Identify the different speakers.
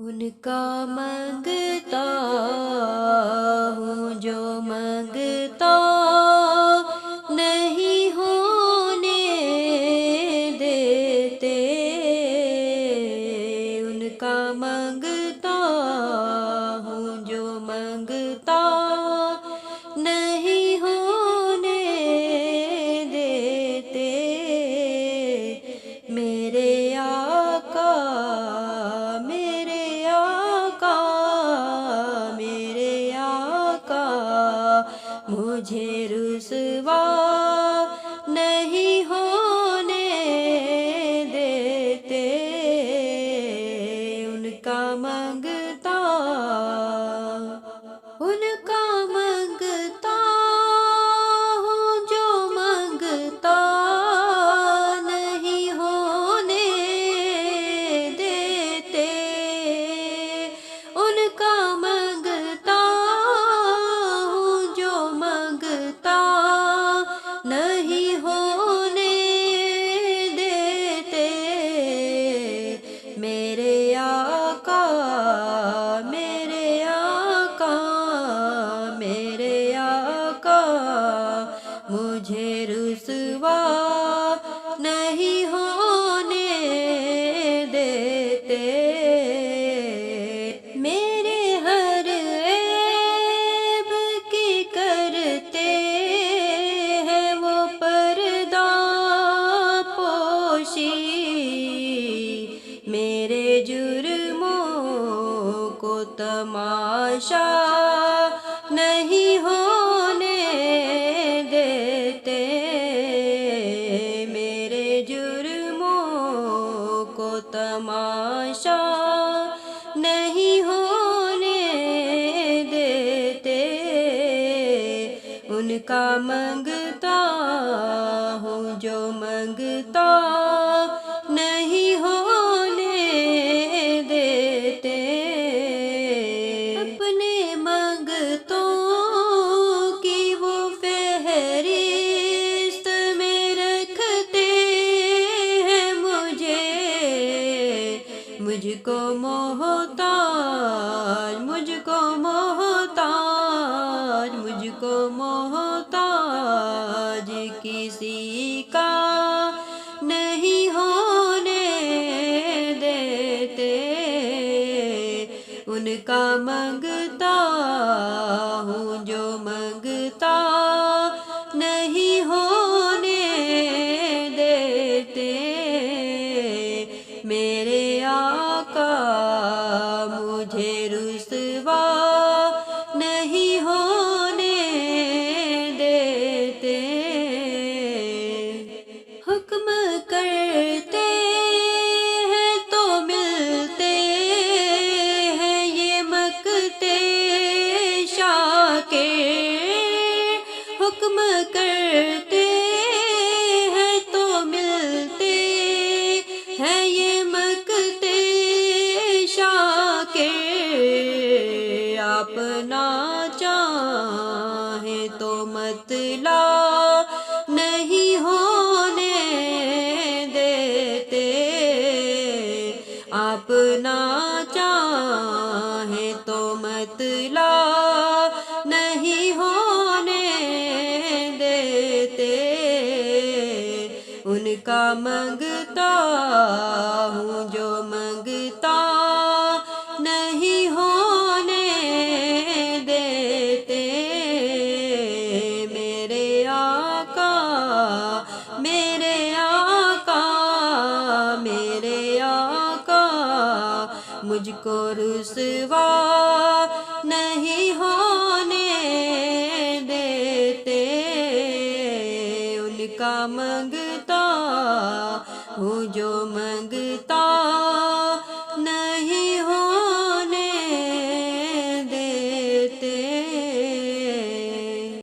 Speaker 1: ان کا منگتا ہوں جو منگتا نہیں ہونے دیتے، ان کا منگتا ہوں جو منگتا نہیں ہونے دیتے، میرے آقا میرے آقا میرے آقا مجھے رسوا نہیں ہونے دیتے، ان کا منگتا ان کا منگتا ہوں جو منگتا نہیں ہونے دیتے، ان کا منگتا ہوں جو منگتا نہیں ہونے دیتے، میرے آقا میرے آقا میرے آقا مجھے رسوا نہیں ہونے دیتے، میرے ہر عیب کی کرتے ہیں وہ پردہ پوشی، میرے جرموں کو تماشا نہیں ہونے دیتے، میرے جرموں کو تماشا نہیں ہونے دیتے، ان کا منگتا ہوں جو منگتا نہیں ہونے دیتے، اپنے منگتوں کی وہ فہرست میں رکھتے ہیں مجھ کو محتاج مجھ کو محتاج مجھ کو محتاج کسی کا نہیں ہونے دیتے، ان کا منگتا ہوں جو منگتا نہیں ہونے دیتے، میرے آقا مجھے رسوا نہیں ہونے دیتے، حکم کرتے ہیں تو ملتے ہیں یہ مقتے شاکر، حکم کرتے ہیں تو ملتے ہیں یہ مقتے شاکر، آپ نہ چاہیں تو مطلع نہیں ہونے دیتے، آپ نہ چاہیں تو مطلع نہیں ہونے دیتے، ان کا منگتا ہوں جو منگتا نہیں ہونے دیتے، میرے آقا میرے آقا میرے آقا مجھ کو رسوا نہیں ہونے دیتے، ان کا منگتا ہوں جو منگتا